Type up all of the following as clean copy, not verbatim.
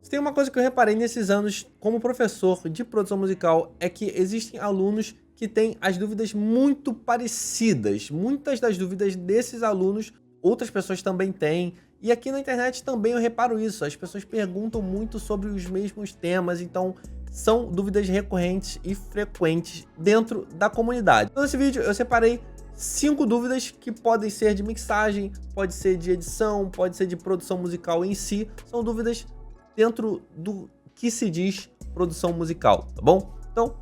Se tem uma coisa que eu reparei nesses anos como professor de produção musical é que existem alunos que têm as dúvidas muito parecidas. Muitas das dúvidas desses alunos, outras pessoas também têm. E aqui na internet também eu reparo isso. As pessoas perguntam muito sobre os mesmos temas, então são dúvidas recorrentes e frequentes dentro da comunidade. Então nesse vídeo eu separei 5 dúvidas que podem ser de mixagem, pode ser de edição, pode ser de produção musical em si. São dúvidas dentro do que se diz produção musical, tá bom? Então,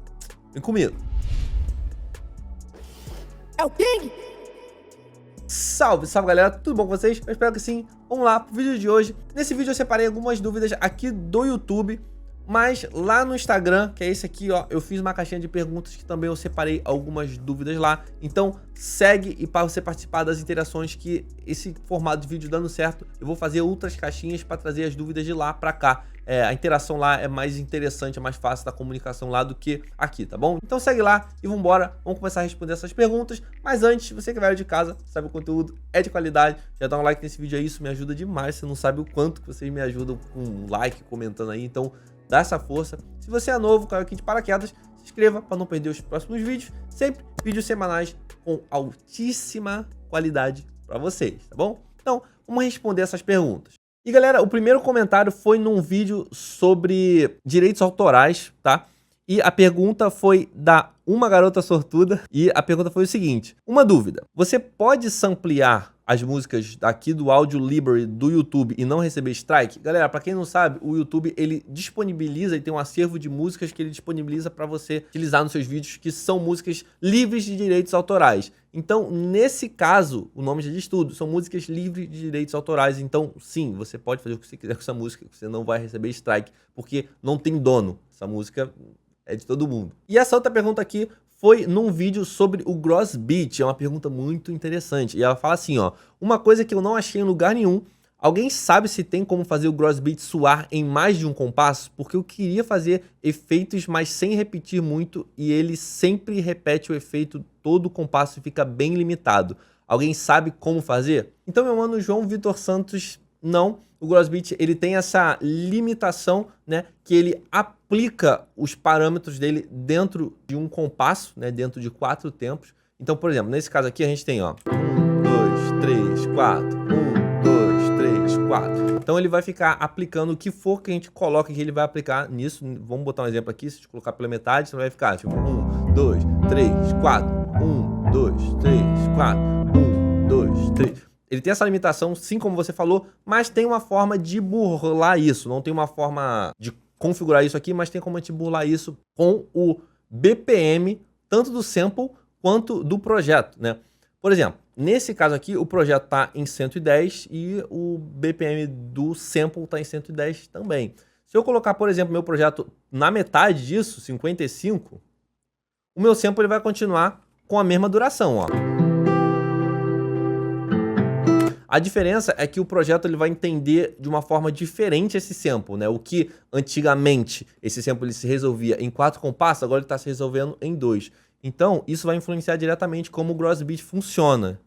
vem comigo. É o King! Salve, salve galera, tudo bom com vocês? Eu espero que sim. Vamos lá pro vídeo de hoje. Nesse vídeo eu separei algumas dúvidas aqui do YouTube, mas lá no Instagram, que é esse aqui, ó, eu fiz uma caixinha de perguntas que também eu separei algumas dúvidas lá. Então segue e para você participar das interações, que esse formato de vídeo dando certo, eu vou fazer outras caixinhas para trazer as dúvidas de lá para cá. A interação lá é mais interessante, é mais fácil da comunicação lá do que aqui, tá bom? Então segue lá e vambora, vamos começar a responder essas perguntas. Mas antes, você que vai de casa, sabe o conteúdo é de qualidade, já dá um like nesse vídeo aí, isso me ajuda demais. Você não sabe o quanto que vocês me ajudam com um like, comentando aí, então dá essa força. Se você é novo, caiu aqui de paraquedas, se inscreva para não perder os próximos vídeos. Sempre vídeos semanais com altíssima qualidade para vocês, tá bom? Então, vamos responder essas perguntas. E galera, o primeiro comentário foi num vídeo sobre direitos autorais, tá? E a pergunta foi da Uma Garota Sortuda, e a pergunta foi o seguinte: uma dúvida, você pode samplear as músicas daqui do Audio Library do YouTube e não receber strike? Galera, para quem não sabe, o YouTube ele disponibiliza e tem um acervo de músicas que ele disponibiliza para você utilizar nos seus vídeos, que são músicas livres de direitos autorais. Então, nesse caso, o nome já diz tudo, são músicas livres de direitos autorais. Então, sim, você pode fazer o que você quiser com essa música, você não vai receber strike, porque não tem dono. Essa música é de todo mundo. E essa outra pergunta aqui foi num vídeo sobre o Gross Beat. É uma pergunta muito interessante. E ela fala assim, ó: uma coisa que eu não achei em lugar nenhum. Alguém sabe se tem como fazer o Gross Beat soar em mais de um compasso? Porque eu queria fazer efeitos, mas sem repetir muito, e ele sempre repete o efeito todo o compasso e fica bem limitado. Alguém sabe como fazer? Então, meu mano João Vitor Santos, não. O Gross Beat ele tem essa limitação, né, que ele aplica os parâmetros dele dentro de um compasso, né, dentro de 4 tempos. Então, por exemplo, nesse caso aqui a gente tem, ó, 1, 2, 3, 4, 1, 2, 3, 4. Então ele vai ficar aplicando o que for que a gente coloca, que ele vai aplicar nisso. Vamos botar um exemplo aqui, se a gente colocar pela metade, você vai ficar tipo 1, 2, 3, 4, 1, 2, 3, 4, 1, 2, 3. Ele tem essa limitação, sim, como você falou, mas tem uma forma de burlar isso. Não tem uma forma de configurar isso aqui, mas tem como a gente burlar isso com o BPM, tanto do sample quanto do projeto, né? Por exemplo, nesse caso aqui, o projeto está em 110 e o BPM do sample está em 110 também. Se eu colocar, por exemplo, meu projeto na metade disso, 55, o meu sample ele vai continuar com a mesma duração, ó. A diferença é que o projeto ele vai entender de uma forma diferente esse sample, né? O que antigamente esse sample ele se resolvia em 4 compassos, agora ele está se resolvendo em 2. Então, isso vai influenciar diretamente como o Gross Beat funciona.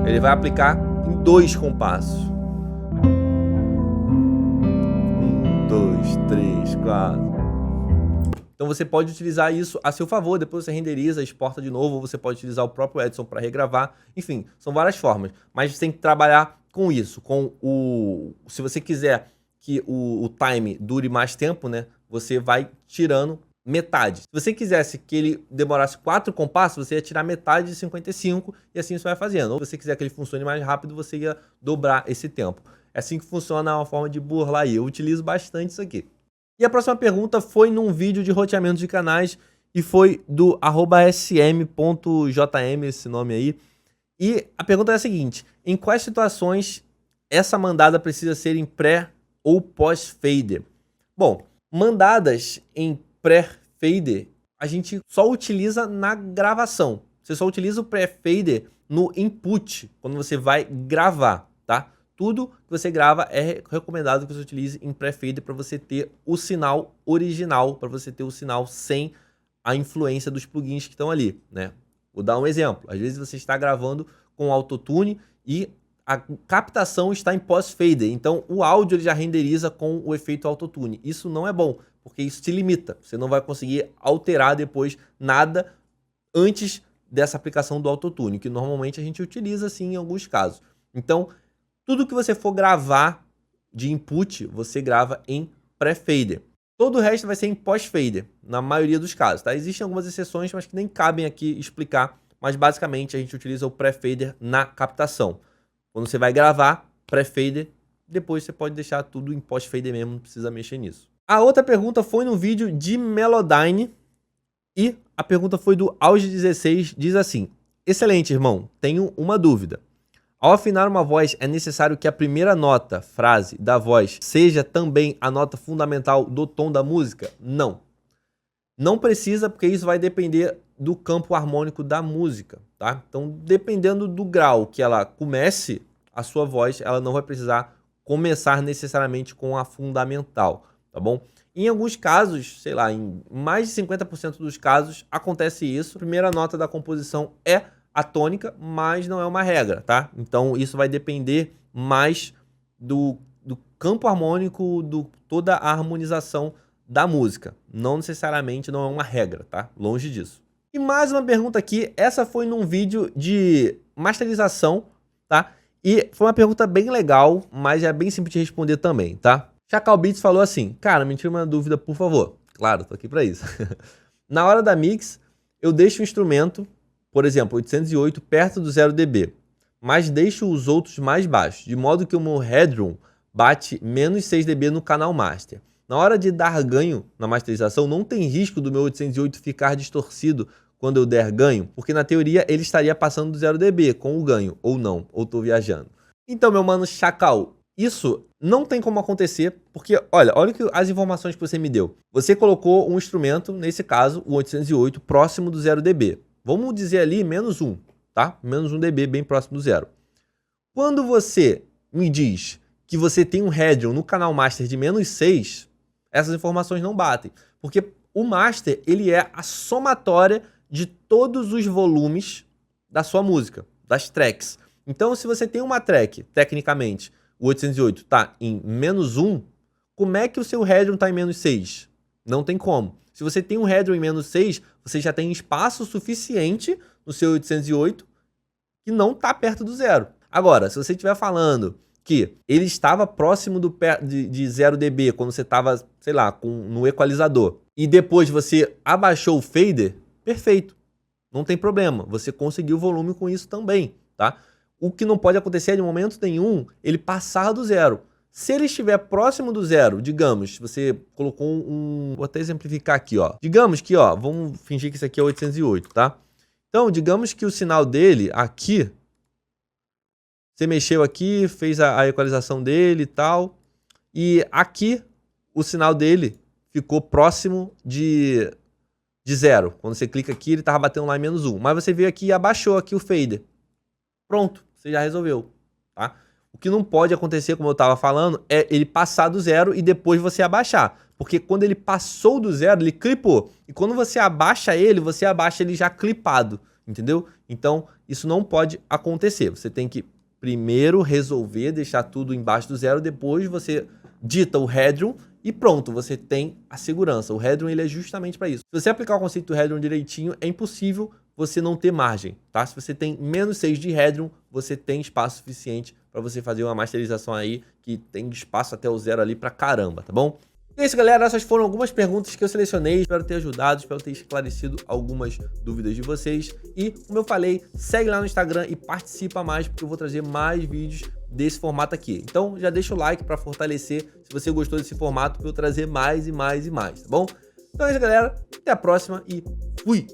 Ele vai aplicar em 2 compassos. 1, 2, 3, 4. Então você pode utilizar isso a seu favor, depois você renderiza, exporta de novo, ou você pode utilizar o próprio Edson para regravar. Enfim, são várias formas, mas você tem que trabalhar com isso, com o... Se você quiser que o time dure mais tempo, né, você vai tirando metade. Se você quisesse que ele demorasse 4 compassos, você ia tirar metade de 55 e assim você vai fazendo. Ou se você quiser que ele funcione mais rápido, você ia dobrar esse tempo. É assim que funciona, uma forma de burlar aí. Eu utilizo bastante isso aqui. E a próxima pergunta foi num vídeo de roteamento de canais e foi do @sm.jm, esse nome aí. E a pergunta é a seguinte: em quais situações essa mandada precisa ser em pré ou pós-fader? Bom, mandadas em pré-fader a gente só utiliza na gravação. Você só utiliza o pré-fader no input, quando você vai gravar, tá? Tudo que você grava é recomendado que você utilize em pré-fader para você ter o sinal original, para você ter o sinal sem a influência dos plugins que estão ali, né? Vou dar um exemplo. Às vezes você está gravando com autotune e a captação está em post-fader, então o áudio ele já renderiza com o efeito autotune. Isso não é bom, porque isso te limita. Você não vai conseguir alterar depois nada antes dessa aplicação do autotune, que normalmente a gente utiliza sim em alguns casos. Então, tudo que você for gravar de input, você grava em pré-fader. Todo o resto vai ser em post-fader, na maioria dos casos, tá? Existem algumas exceções, mas que nem cabem aqui explicar, mas basicamente a gente utiliza o pré-fader na captação. Quando você vai gravar, pré-fader, depois você pode deixar tudo em post-fader mesmo, não precisa mexer nisso. A outra pergunta foi no vídeo de Melodyne, e a pergunta foi do Auge16, diz assim: excelente, irmão, tenho uma dúvida. Ao afinar uma voz, é necessário que a primeira nota, frase, da voz seja também a nota fundamental do tom da música? Não. Não precisa, porque isso vai depender do campo harmônico da música, tá? Então, dependendo do grau que ela comece a sua voz, ela não vai precisar começar necessariamente com a fundamental, tá bom? Em alguns casos, sei lá, em mais de 50% dos casos, acontece isso. A primeira nota da composição é a tônica, mas não é uma regra, tá? Então, isso vai depender mais do campo harmônico, toda a harmonização da música. Não necessariamente não é uma regra, tá? Longe disso. E mais uma pergunta aqui, essa foi num vídeo de masterização, tá? E foi uma pergunta bem legal, mas é bem simples de responder também, tá? Chacal Beats falou assim: cara, me tira uma dúvida, por favor. Claro, tô aqui pra isso. Na hora da mix, eu deixo o instrumento, por exemplo, 808 perto do 0 dB, mas deixo os outros mais baixos, de modo que o meu headroom bate menos 6 dB no canal master. Na hora de dar ganho na masterização, não tem risco do meu 808 ficar distorcido quando eu der ganho, porque na teoria ele estaria passando do 0 dB com o ganho, ou não, ou tô viajando. Então, meu mano Chacal, isso não tem como acontecer, porque olha as informações que você me deu. Você colocou um instrumento, nesse caso, o 808, próximo do 0 dB. Vamos dizer ali menos 1, tá? Menos 1 dB, bem próximo do zero. Quando você me diz que você tem um headroom no canal master de menos 6, essas informações não batem, porque o master ele é a somatória de todos os volumes da sua música, das tracks. Então, se você tem uma track, tecnicamente, o 808 está em menos 1, como é que o seu headroom está em menos 6? Não tem como. Se você tem um headroom em menos 6, você já tem espaço suficiente no seu 808 que não está perto do zero. Agora, se você estiver falando que ele estava próximo de 0 dB quando você estava, sei lá, no equalizador, e depois você abaixou o fader, perfeito, não tem problema, você conseguiu volume com isso também, tá? O que não pode acontecer é, de momento nenhum, ele passar do zero. Se ele estiver próximo do zero, digamos, você colocou vou até exemplificar aqui, ó. Digamos que, ó, vamos fingir que isso aqui é 808, tá? Então, digamos que o sinal dele aqui, você mexeu aqui, fez a equalização dele e tal, e aqui o sinal dele ficou próximo de zero. Quando você clica aqui, ele estava batendo lá em menos 1. Mas você veio aqui e abaixou aqui o fader. Pronto, você já resolveu, tá? O que não pode acontecer, como eu estava falando, é ele passar do zero e depois você abaixar. Porque quando ele passou do zero, ele clipou. E quando você abaixa ele já clipado, entendeu? Então, isso não pode acontecer. Você tem que primeiro resolver, deixar tudo embaixo do zero, depois você dita o headroom e pronto, você tem a segurança. O headroom ele é justamente para isso. Se você aplicar o conceito do headroom direitinho, é impossível você não ter margem, tá? Se você tem menos 6 de headroom, você tem espaço suficiente para você fazer uma masterização aí que tem espaço até o zero ali pra caramba, tá bom? E é isso, galera. Essas foram algumas perguntas que eu selecionei. Espero ter ajudado, espero ter esclarecido algumas dúvidas de vocês. E, como eu falei, segue lá no Instagram e participa mais, porque eu vou trazer mais vídeos desse formato aqui. Então, já deixa o like para fortalecer se você gostou desse formato, para eu trazer mais e mais e mais, tá bom? Então é isso, galera. Até a próxima e fui!